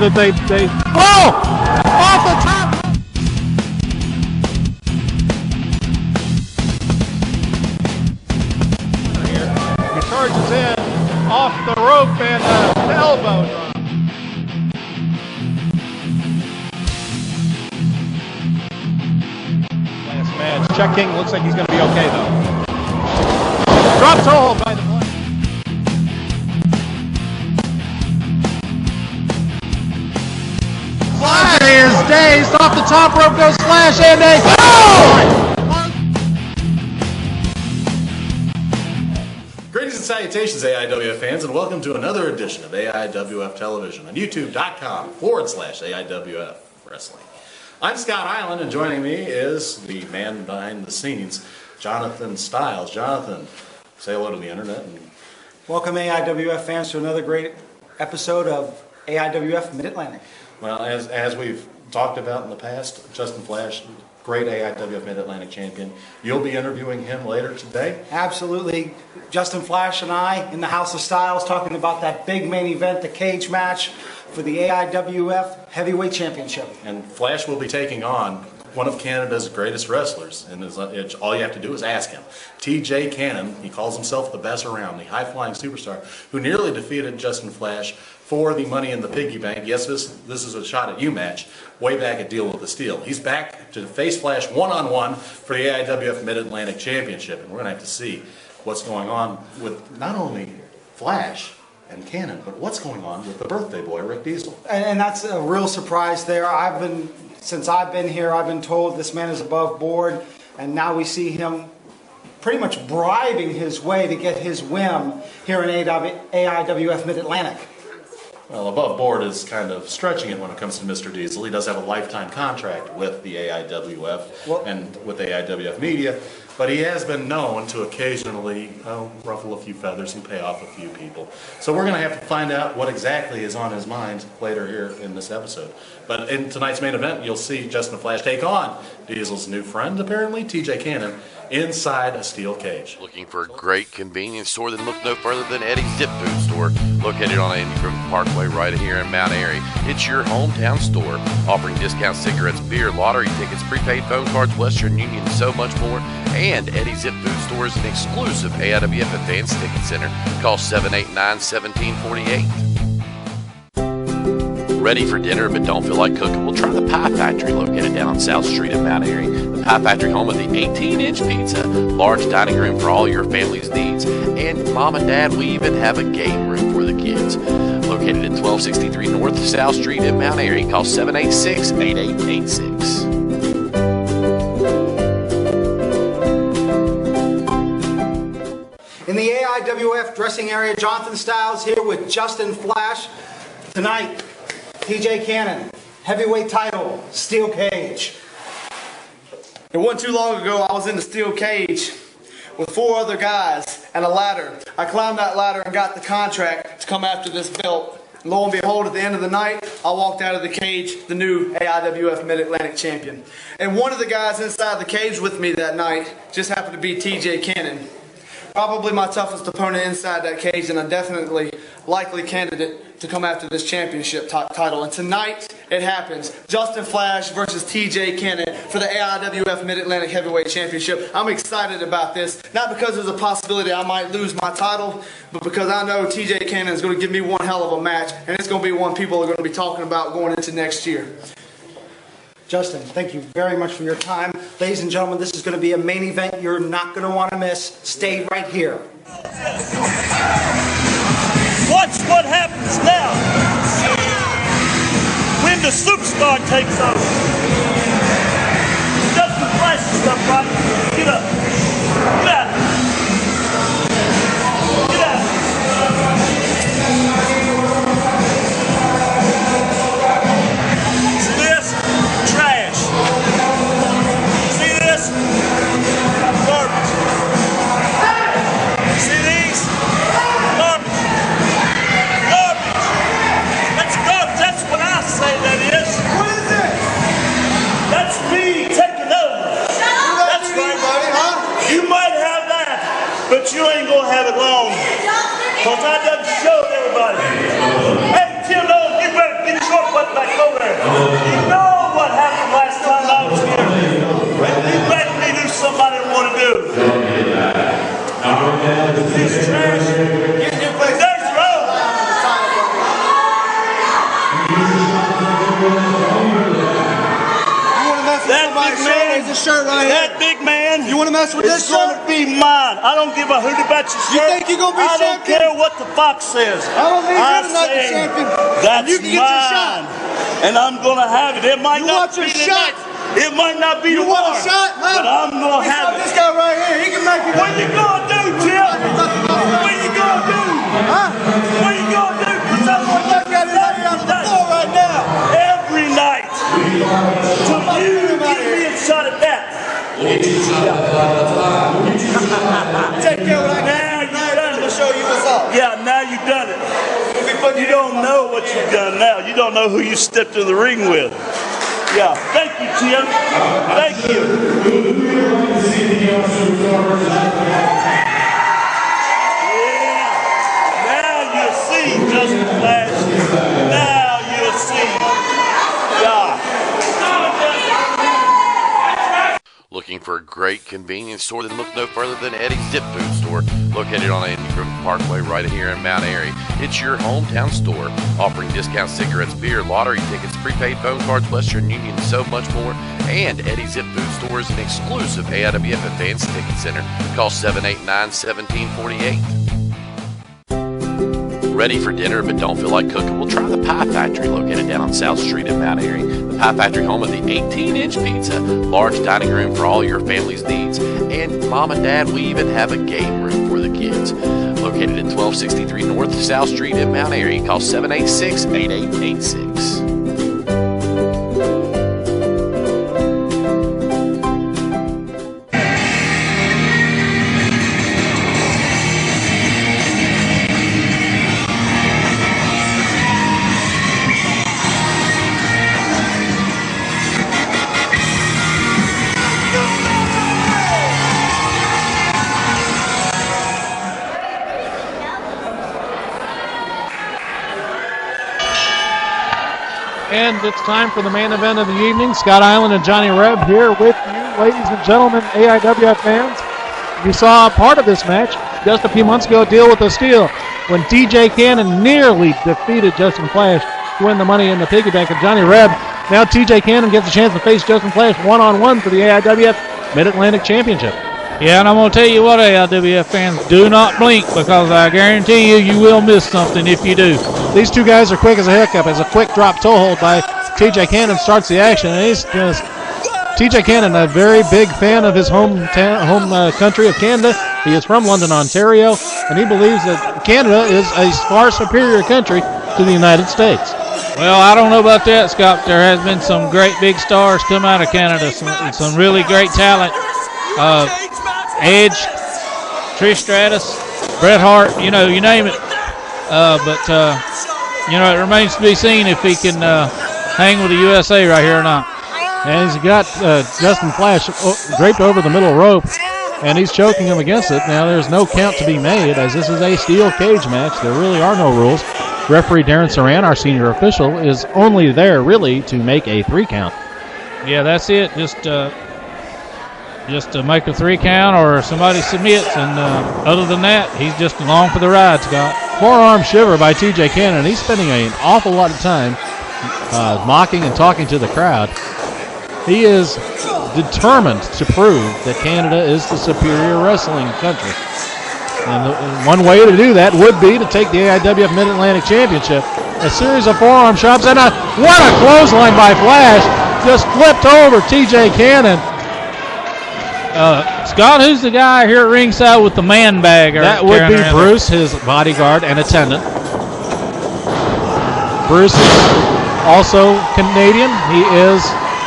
that they off the top. He charges in off the rope and the elbow drop. Last match checking. Looks like he's going to be okay though. Drops hold by the play. Flash is dazed off the top rope, goes Flash and a Greetings and salutations, AIWF fans, and welcome to another edition of AIWF Television on YouTube.com/AIWF Wrestling. I'm Scott Island, and joining me is the man behind the scenes, Jonathan Stiles. Jonathan, say hello to the internet. Welcome, AIWF fans, to another great episode of AIWF Mid Atlantic. Well, as we've talked about in the past, Justin Flash, great AIWF Mid Atlantic champion. You'll be interviewing him later today. Absolutely. Justin Flash and I in the House of Styles talking about that big main event, the cage match for the AIWF Heavyweight Championship. And Flash will be taking on one of Canada's greatest wrestlers, and all you have to do is ask him. TJ Cannon, he calls himself the best around, the high-flying superstar who nearly defeated Justin Flash for the Money in the Piggy Bank. Yes, this is a shot at you match way back at Deal with the Steel. He's back to face Flash one-on-one for the AIWF Mid Atlantic Championship, and we're going to have to see what's going on with not only Flash and Cannon, but what's going on with the birthday boy, Rick Diesel. And that's a real surprise there. Since I've been here, I've been told this man is above board, and now we see him pretty much bribing his way to get his whim here in AIWF Mid Atlantic. Well, above board is kind of stretching it when it comes to Mr. Diesel. He does have a lifetime contract with the AIWF and with AIWF Media, but he has been known to occasionally ruffle a few feathers and pay off a few people. So we're going to have to find out what exactly is on his mind later here in this episode. But in tonight's main event, you'll see Justin Flash take on Diesel's new friend, apparently, TJ Cannon, inside a steel cage. Looking for a great convenience store? Then look no further than Eddie's Zip Food Store, located on Andy Griffith Parkway right here in Mount Airy. It's your hometown store, offering discount cigarettes, beer, lottery tickets, prepaid phone cards, Western Union, and so much more. And Eddie's Zip Food Store is an exclusive AIWF Advanced Ticket Center. Call 789-1748. Ready for dinner but don't feel like cooking? Well, try the Pie Factory, located down on South Street in Mount Airy. The Pie Factory, home of the 18-inch pizza, large dining room for all your family's needs, and Mom and Dad, we even have a game room for the kids. Located at 1263 North South Street in Mount Airy. Call 786-8886. In the AIWF dressing area, Jonathan Stiles here with Justin Flash. Tonight, TJ Cannon, heavyweight title, steel cage. It wasn't too long ago I was in the steel cage with 4 other guys and a ladder. I climbed that ladder and got the contract to come after this belt. Lo and behold, at the end of the night, I walked out of the cage, the new AIWF Mid Atlantic champion. And one of the guys inside the cage with me that night just happened to be TJ Cannon. Probably my toughest opponent inside that cage, and a definitely likely candidate to come after this championship title. And tonight, it happens. Justin Flash versus TJ Cannon for the AIWF Mid Atlantic Heavyweight Championship. I'm excited about this, not because there's a possibility I might lose my title, but because I know TJ Cannon is going to give me one hell of a match, and it's going to be one people are going to be talking about going into next year. Justin, thank you very much for your time. Ladies and gentlemen, this is going to be a main event you're not going to want to miss. Stay right here. Watch what happens now when the superstar takes over. Justin Flash and stuff, right? Get up. Get out. Get out. See this? Trash. See this? Garbage. See these? Garbage. Garbage. That's garbage. That's what I say that is. What is it? That's me taking over. That's right, buddy. Huh? big man. This shirt right here. That big man. You want to mess with this It's going to shirt? be mine. I don't give a hoot about your shirt. You think you're going to be I don't champion? care what the fox says. I don't think you're not the say champion. That's You can get your shot. mine. And I'm going to have it. It might You not want your be shot? tonight. It might not be You tomorrow. want a shot, huh? But I'm going to have This it. guy right here, he can make it. What you going to do, Tim? What you going to do? Huh? What you going to do? 'Cause I'm I got it on the floor right now. every night. Till you give me a shot at that. Take care of what I Now got. you done I'm going to it. show you what's up. Yeah, now you done it. We'll be putting You don't know what you've done now. You don't know who you stepped in the ring with. Yeah, thank you, Tim. Thank you. Yeah. Now you see, Justin Flash. Now you'll see. Yeah. Looking for a great convenience store? Then look no further than Eddie's Zip Food Store, located on Andy Griffith Parkway right here in Mount Airy. It's your hometown store, offering discount cigarettes, beer, lottery tickets, prepaid phone cards, Western Union, and so much more. And Eddie's Zip Food Store is an exclusive AIWF Advanced Ticket Center. Call 789-1748. Ready for dinner but don't feel like cooking? Well, try the Pie Factory, located down on South Street in Mount Airy. The Pie Factory, home of the 18-inch pizza, large dining room for all your family's needs, and Mom and Dad, we even have a game room for the kids. Located at 1263 North South Street in Mount Airy. Call 786-8886. And it's time for the main event of the evening. Scott Island and Johnny Reb here with you, ladies and gentlemen, AIWF fans. You saw a part of this match just a few months ago, Deal with the Steel, when TJ Cannon nearly defeated Justin Flash to win the money in the piggy bank of Johnny Reb. Now TJ Cannon gets a chance to face Justin Flash one-on-one for the AIWF Mid Atlantic Championship. Yeah, and I'm going to tell you what, AIWF fans, do not blink, because I guarantee you, you will miss something if you do. These two guys are quick as a hiccup as a quick drop toe hold by TJ Cannon starts the action. And he's just TJ Cannon, a very big fan of his home country of Canada. He is from London, Ontario, and he believes that Canada is a far superior country to the United States. Well, I don't know about that, Scott. There has been some great big stars come out of Canada, some really great talent. Edge, Trish Stratus, Bret Hart, you name it. But it remains to be seen if he can hang with the USA right here or not. And he's got Justin Flash draped over the middle rope, and he's choking him against it. Now, there's no count to be made, as this is a steel cage match. There really are no rules. Referee Darren Saran, our senior official, is only there, really, to make a 3 count. Yeah, that's it. Just to make a 3 count or somebody submits, and other than that, he's just along for the ride, Scott. Forearm shiver by TJ Cannon. He's spending an awful lot of time mocking and talking to the crowd. He is determined to prove that Canada is the superior wrestling country. And one way to do that would be to take the AIWF Mid Atlantic Championship. A series of forearm chops, and what a clothesline by Flash. Just flipped over TJ Cannon. Scott, who's the guy here at ringside with the man bag? That would be Bruce, his bodyguard and attendant. Bruce is also Canadian. He is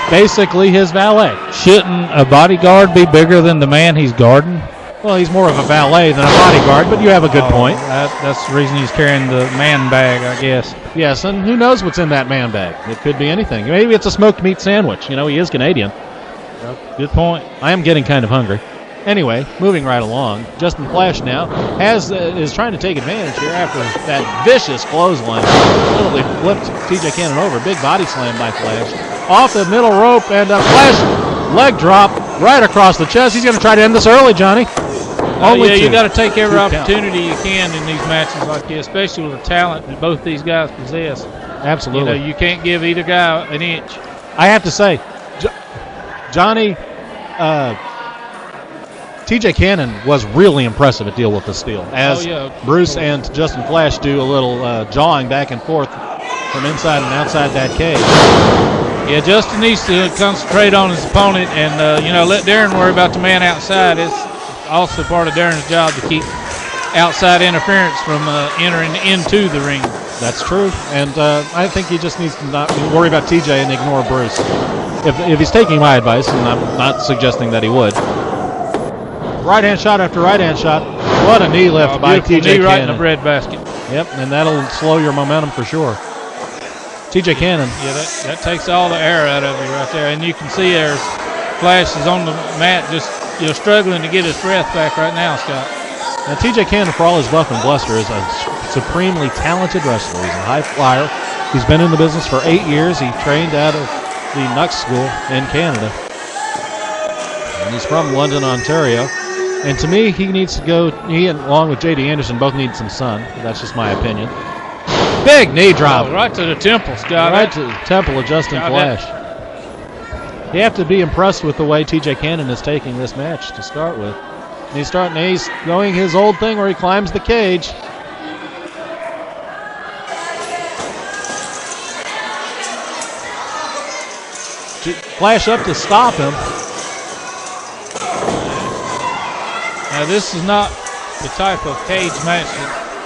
basically his valet. Shouldn't a bodyguard be bigger than the man he's guarding? Well, he's more of a valet than a bodyguard, but you have a good point. That's the reason he's carrying the man bag, I guess. Yes, and who knows what's in that man bag? It could be anything. Maybe it's a smoked meat sandwich. He is Canadian. Good point. I am getting kind of hungry. Anyway, moving right along, Justin Flash now is trying to take advantage here after that vicious clothesline. Literally flipped TJ Cannon over. Big body slam by Flash. Off the middle rope, and Flash leg drop right across the chest. He's going to try to end this early, Johnny. You got to take every opportunity you can in these matches like this, especially with the talent that both these guys possess. Absolutely. You can't give either guy an inch. I have to say, Johnny, TJ Cannon was really impressive at deal with the steal. As Bruce and Justin Flash do a little jawing back and forth from inside and outside that cage. Yeah, Justin needs to concentrate on his opponent and, let Darren worry about the man outside. It's also part of Darren's job to keep outside interference from entering into the ring. That's true, and I think he just needs to not worry about TJ and ignore Bruce. If he's taking my advice, and I'm not suggesting that he would. Right-hand shot after right-hand shot. What a knee lift by TJ Cannon. Right in the breadbasket. Yep, and that'll slow your momentum for sure. TJ Cannon. Yeah, that takes all the air out of you right there, and you can see there's Flash is on the mat just struggling to get his breath back right now, Scott. Now, TJ Cannon, for all his buff and bluster, is a supremely talented wrestler. He's a high flyer. He's been in the business for 8 years. He trained out of the Nux School in Canada. And he's from London, Ontario. And to me, he needs to go, he and along with J.D. Anderson both need some sun. That's just my opinion. Big knee drop. Right to the temple, Scott. Right to the temple of Justin Flash. You have to be impressed with the way TJ Cannon is taking this match to start with. And he's going his old thing where he climbs the cage. Flash up to stop him. Now this is not the type of cage match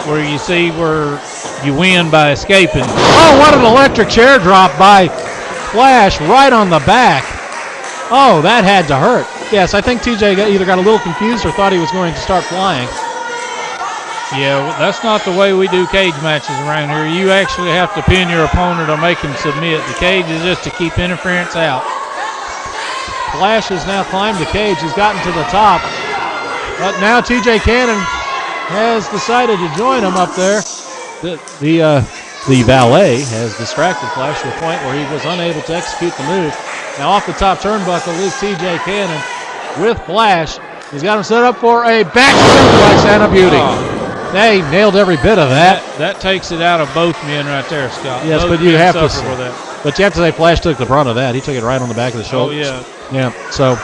where you see where you win by escaping. Oh, what an electric chair drop by Flash right on the back. Oh, that had to hurt. Yes, I think TJ either got a little confused or thought he was going to start flying. Yeah, that's not the way we do cage matches around here. You actually have to pin your opponent or make him submit. The cage is just to keep interference out. Flash has now climbed the cage. He's gotten to the top. But now TJ Cannon has decided to join him up there. The valet has distracted Flash to a point where he was unable to execute the move. Now off the top turnbuckle is TJ Cannon with Flash. He's got him set up for a back suplex and a beauty. They nailed every bit of that. That takes it out of both men right there, Scott. Yes, both but you have to. For that. But you have to say Flash took the brunt of that. He took it right on the back of the shoulder. Oh yeah. Yeah. So.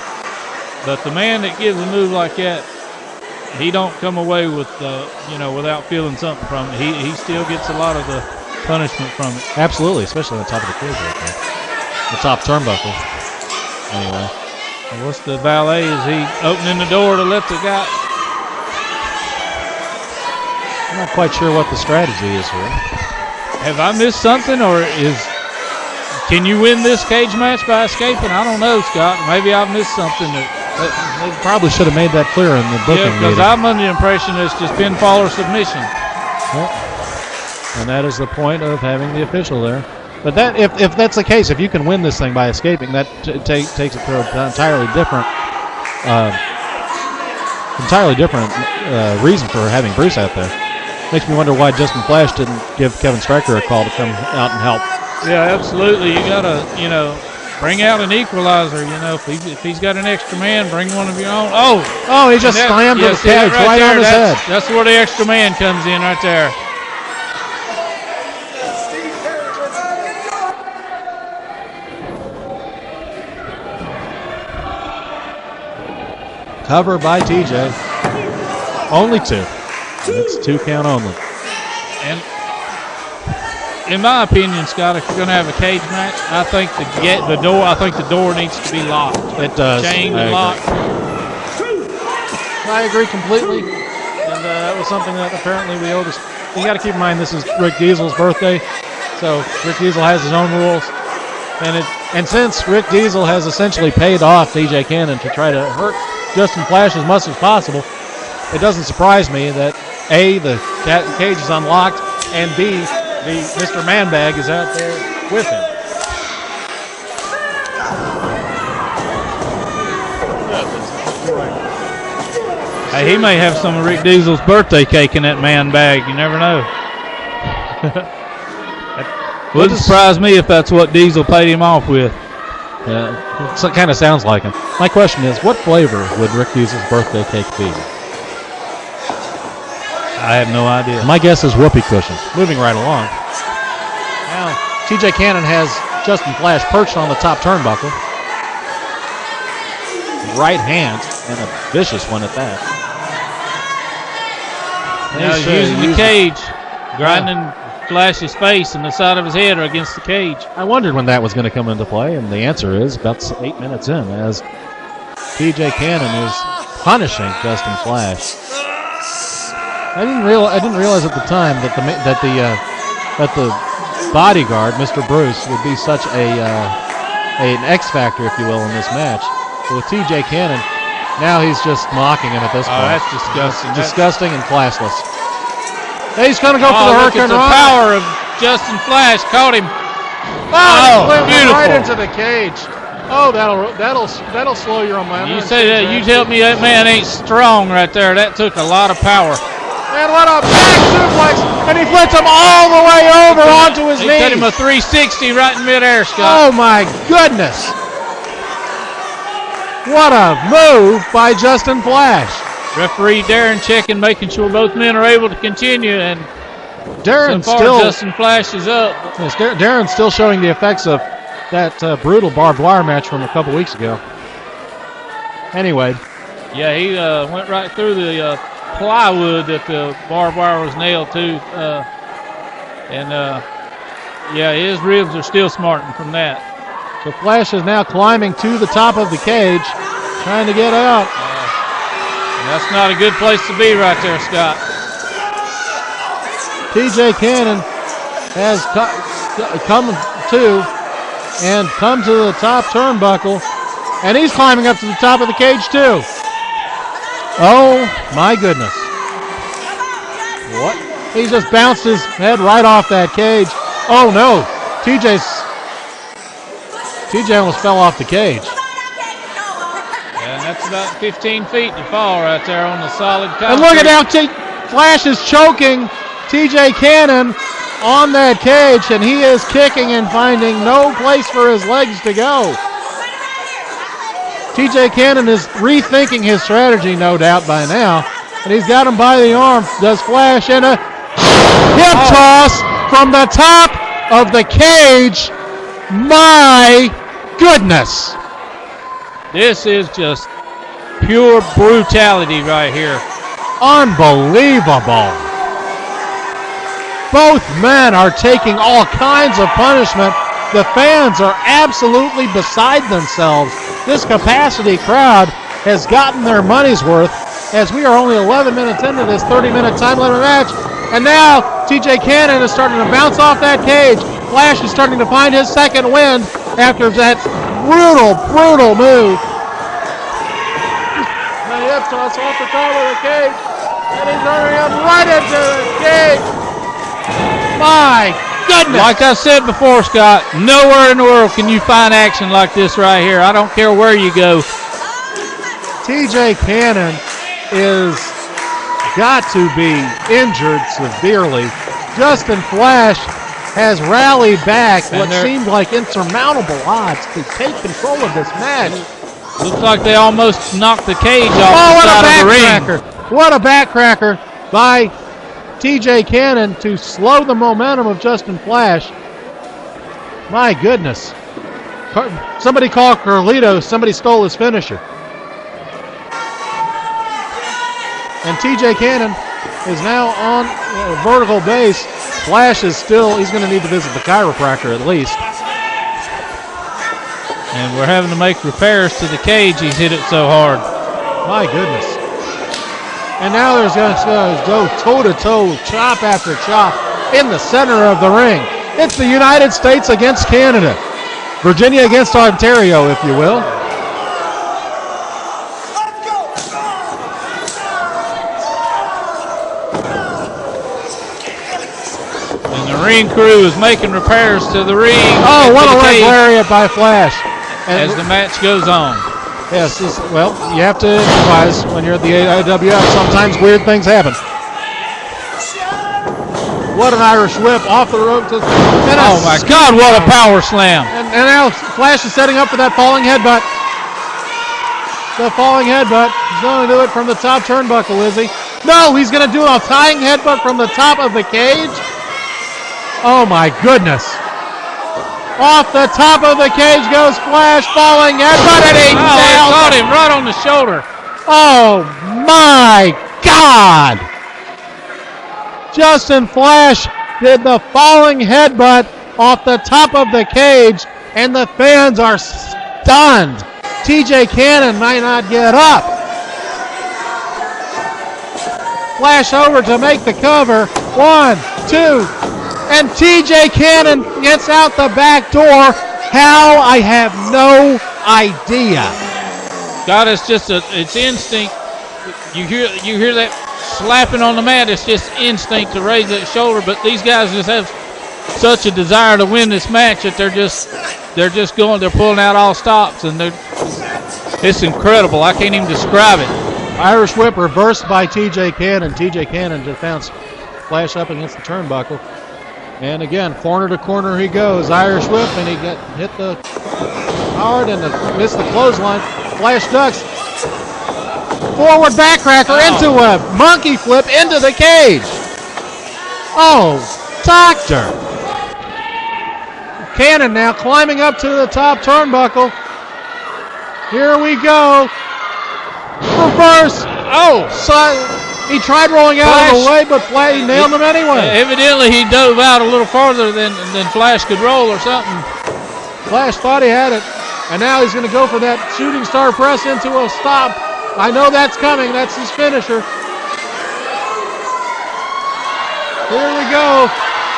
But the man that gives a move like that, he don't come away with without feeling something from it. He still gets a lot of the punishment from it. Absolutely, especially on the top of the cage right there. The top turnbuckle. Anyway. What's the valet? Is he opening the door to let the guy? I'm not quite sure what the strategy is here. Have I missed something, or can you win this cage match by escaping? I don't know, Scott. Maybe I've missed something. They probably should have made that clear in the booking meeting. Because I'm under the impression it's just pinfall or submission. Yep. And that is the point of having the official there. But that, if that's the case, if you can win this thing by escaping, that takes it to an entirely different reason for having Bruce out there. Makes me wonder why Justin Flash didn't give Kevin Stryker a call to come out and help. Yeah, absolutely. You gotta, bring out an equalizer. If he's got an extra man, bring one of your own. Oh, he just slammed the cage right on his head. That's where the extra man comes in right there. Cover by TJ. Only two. It's 2 count only. And in my opinion, Scott, if you're going to have a cage match, I think the door needs to be locked. It does. Chained and locked. I agree completely. And that was something that apparently we owed us. You got to keep in mind this is Rick Diesel's birthday, so Rick Diesel has his own rules. And since Rick Diesel has essentially paid off TJ Cannon to try to hurt Justin Flash as much as possible, it doesn't surprise me that A, the cage is unlocked, and B, the Mr. Manbag is out there with him. Hey, he may have some of Rick Diesel's birthday cake in that man bag. You never know. Wouldn't surprise me if that's what Diesel paid him off with. Yeah, it kind of sounds like him. My question is, what flavor would Rick Diesel's birthday cake be? I have no idea. My guess is whoopee cushion. Moving right along. Now, TJ Cannon has Justin Flash perched on the top turnbuckle. right hand, and a vicious one at that. Now he's using the cage, grinding Flash's face and the side of his head are against the cage. I wondered when that was going to come into play, and the answer is about 8 minutes in, as TJ Cannon is punishing Justin Flash. I didn't realize at the time that the bodyguard, Mr. Bruce, would be such an X factor, if you will, in this match. But with TJ Cannon, now he's just mocking him at this point. Oh, that's disgusting. Disgusting and classless. He's going to go for the look Hurricane at the Rana. power of Justin Flash. Caught him. Oh, beautiful. Right into the cage. Oh, that'll slow your momentum. You say that, you tell me that man ain't strong right there. That took a lot of power. And what a back suplex, and he flips him all the way over onto his He knees. cut him a 360 right in midair, Scott. Oh my goodness. What a move by Justin Flash. Referee Darren checking, making sure both men are able to continue, and Darren's so far still Justin Flash is up. yes, Darren's still showing the effects of that brutal barbed wire match from a couple weeks ago. Anyway, Yeah, he went right through the plywood that the barbed wire was nailed to, yeah, his ribs are still smarting from that. so Flash is now climbing to the top of the cage, trying to get out. That's not a good place to be right there, Scott. TJ Cannon has come to and come to the top turnbuckle, and he's climbing up to the top of the cage too. Oh my goodness. What? He just bounced his head right off that cage. Oh no. TJ almost fell off the cage. And that's about 15 feet to fall right there on the solid concrete. And look at how Flash is choking TJ Cannon on that cage, and he is kicking and finding no place for his legs to go. TJ Cannon is rethinking his strategy, no doubt, by now. And he's got him by the arm. Does Flash in a hip toss from the top of the cage. My goodness. This is just pure brutality right here. Unbelievable. Both men are taking all kinds of punishment. The fans are absolutely beside themselves. This capacity crowd has gotten their money's worth, as we are only 11 minutes into this 30-minute time limit match. And now TJ Cannon is starting to bounce off that cage. Flash is starting to find his second wind after that brutal move. The hip toss off the top of the cage, and he's running him right into the cage. My goodness. Like I said before, Scott, nowhere in the world can you find action like this right here. I don't care where you go. TJ Cannon is got to be injured severely. Justin Flash has rallied back what seemed like insurmountable odds to take control of this match. Looks like they almost knocked the cage off Oh, the what a side of the ring. backcracker. What a backcracker by TJ Cannon to slow the momentum of Justin Flash. My goodness. Somebody called Carlito. Somebody stole his finisher. And TJ Cannon is now on a vertical base. Flash is still, he's going to need to visit the chiropractor at least. And we're having to make repairs to the cage. He's hit it so hard. My goodness. And now there's going to go toe-to-toe, chop after chop in the center of the ring. It's the United States against Canada. Virginia against Ontario, if you will. And the ring crew is making repairs to the ring. Oh, what a leg cage lariat by Flash. And as the match goes on. yes, well, you have to improvise when you're at the AIWF. Sometimes weird things happen. What an Irish whip off the rope. Oh, my God, what a power slam. And now Flash is setting up for that falling headbutt. The falling headbutt. He's going to do it from the top turnbuckle, is he? No, he's going to do a tying headbutt from the top of the cage. Oh, my goodness. Off the top of the cage goes Flash, falling headbutt, and he Caught him right on the shoulder. Oh my God! Justin Flash did the falling headbutt off the top of the cage, and the fans are stunned. TJ Cannon might not get up. Flash over to make the cover. 1, 2, and TJ Cannon gets out the back door. How? I have no idea. God, it's instinct. You hear that slapping on the mat. It's just instinct to raise that shoulder. But these guys just have such a desire to win this match that they're pulling out all stops, and it's incredible. I can't even describe it. Irish whip reversed by TJ Cannon. TJ Cannon just bounced Flash up against the turnbuckle. And again, corner to corner he goes. Irish whip, and he got hit the hard and missed the clothesline. Flash ducks. Forward backcracker into a monkey flip into the cage. Oh, Doctor. Cannon now climbing up to the top turnbuckle. Here we go. Reverse. Oh, so he tried rolling out of the way, but he nailed him anyway. Evidently, he dove out a little farther than Flash could roll or something. Flash thought he had it, and now he's going to go for that shooting star press into a stop. I know that's coming. That's his finisher. Here we go.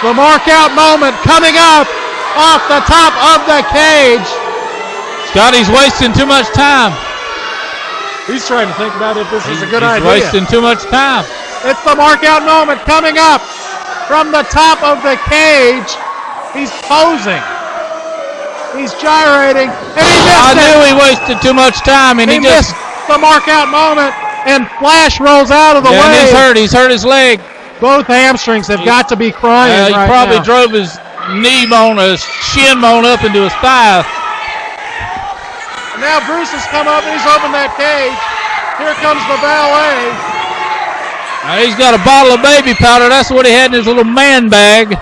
The mark out moment coming up off the top of the cage. Scotty's wasting too much time. He's trying to think about if this is a good idea. He's wasting too much time. It's the mark out moment coming up from the top of the cage. He's posing. He's gyrating, and he missed it. I knew he wasted too much time, and he just missed the mark out moment, and Flash rolls out of the way. And he's hurt. He's hurt his leg. Both hamstrings have got to be crying He right probably now. drove his knee bone, his shin bone up into his thigh. Now Bruce has come up and he's opened that cage. Here comes the valet. Now he's got a bottle of baby powder. That's what he had in his little man bag. They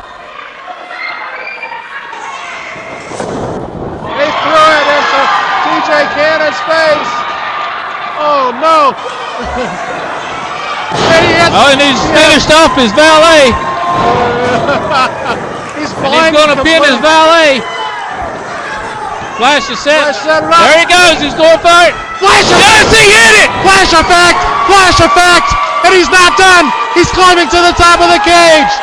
threw it into TJ Cannon's face. Oh no. And he's finished off his valet. He's going to pin his valet. Flash is set. There he goes. He's going for it. Flash effect. Yes, he hit it. Flash effect. Flash effect. And he's not done. He's climbing to the top of the cage.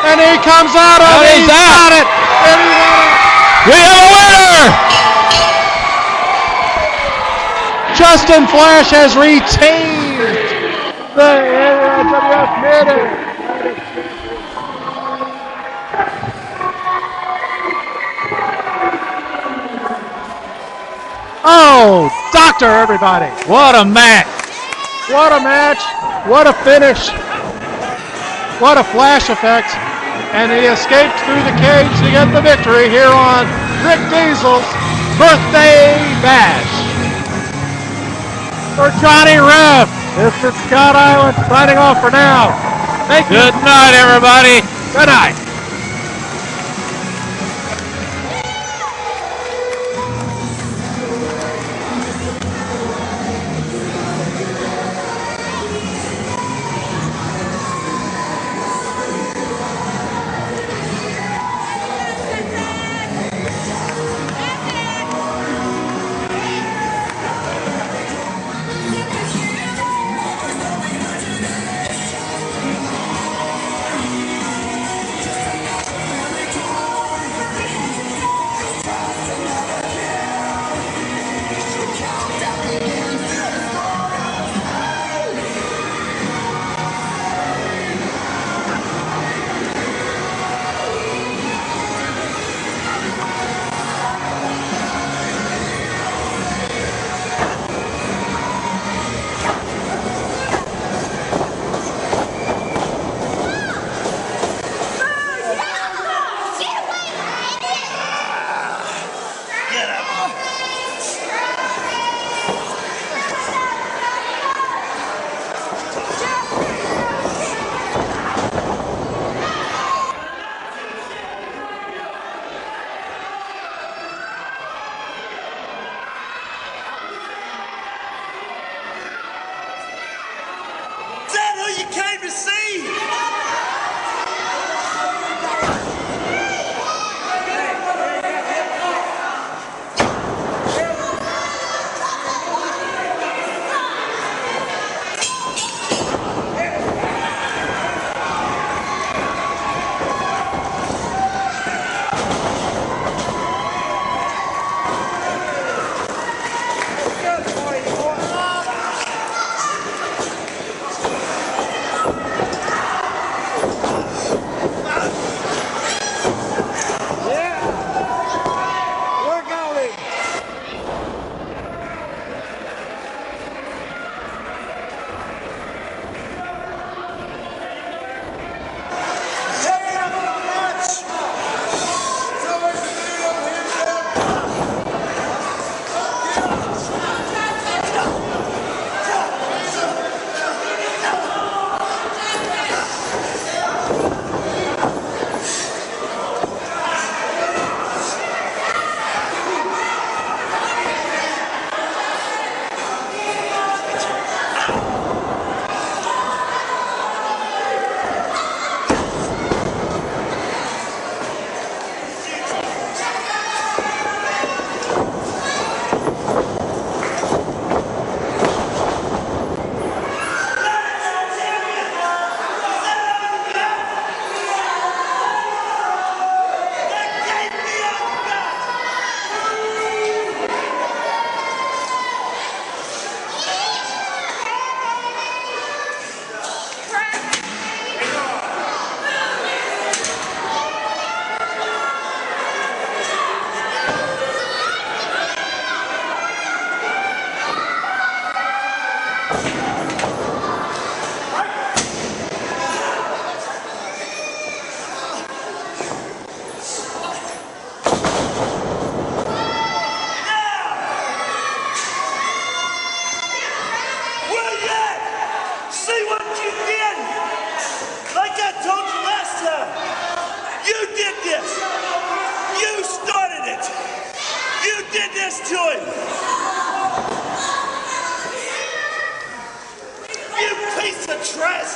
And he comes out of it. He's got it. And he got it. We have a winner. Justin Flash has retained the AIWF Mid Atlantic. Oh, Doctor, everybody. What a match. What a match. What a finish. What a Flash effect. And he escaped through the cage to get the victory here on Rick Diesel's Birthday Bash. For Johnny Rev, this is Scott Island signing off for now. Thank you. Good night, everybody. Good night. to it. You piece of trash.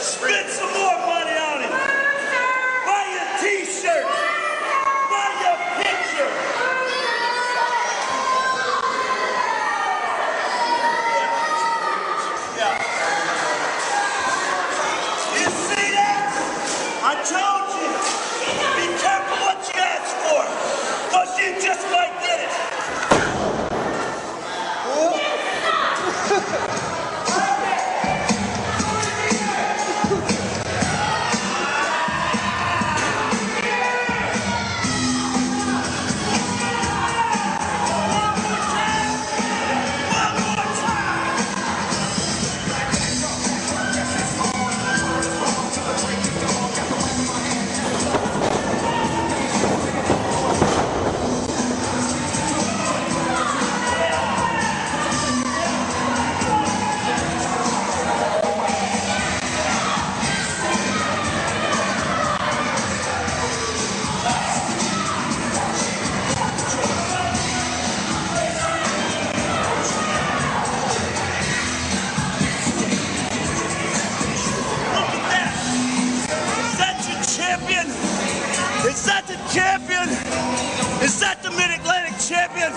Spend some more money on it. Buy your t-shirt. Buy your picture. You see that? I told you. Be careful what you ask for. Because you just might get it. Champion? Is that the champion? Is that the Mid Atlantic champion?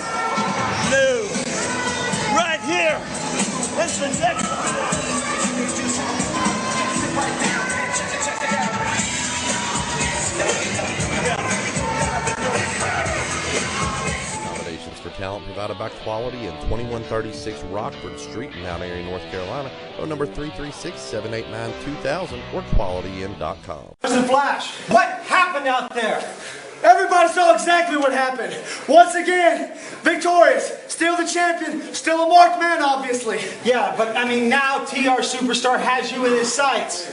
No. Right here. It's the next Accommodations for talent provided by Quality in 2136 Rockford Street in Mount Airy, North Carolina. Phone number 336-789-2000 or qualityinn.com. Mr. Flash, what happened out there? Everybody saw exactly what happened. Once again, victorious. Still the champion. Still a marked man, obviously. Yeah, but I mean, now TR Superstar has you in his sights.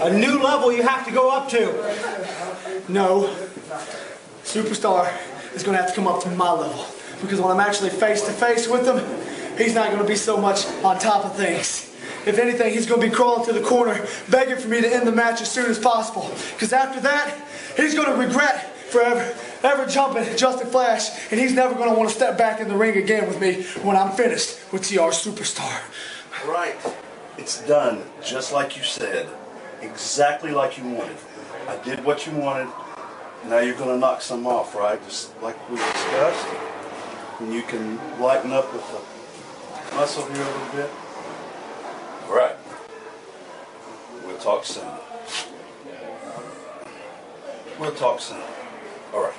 A new level you have to go up to. No. Superstar is going to have to come up to my level. Because when I'm actually face to face with him, he's not going to be so much on top of things. If anything, he's going to be crawling to the corner, begging for me to end the match as soon as possible. Because after that, he's going to regret forever jumping Justin Flash, and he's never going to want to step back in the ring again with me when I'm finished with TR Superstar. Right. It's done, just like you said. Exactly like you wanted. I did what you wanted. Now you're going to knock some off, right? Just like we discussed. And you can lighten up with the muscle here a little bit. All right. We'll talk soon. We'll talk soon. All right.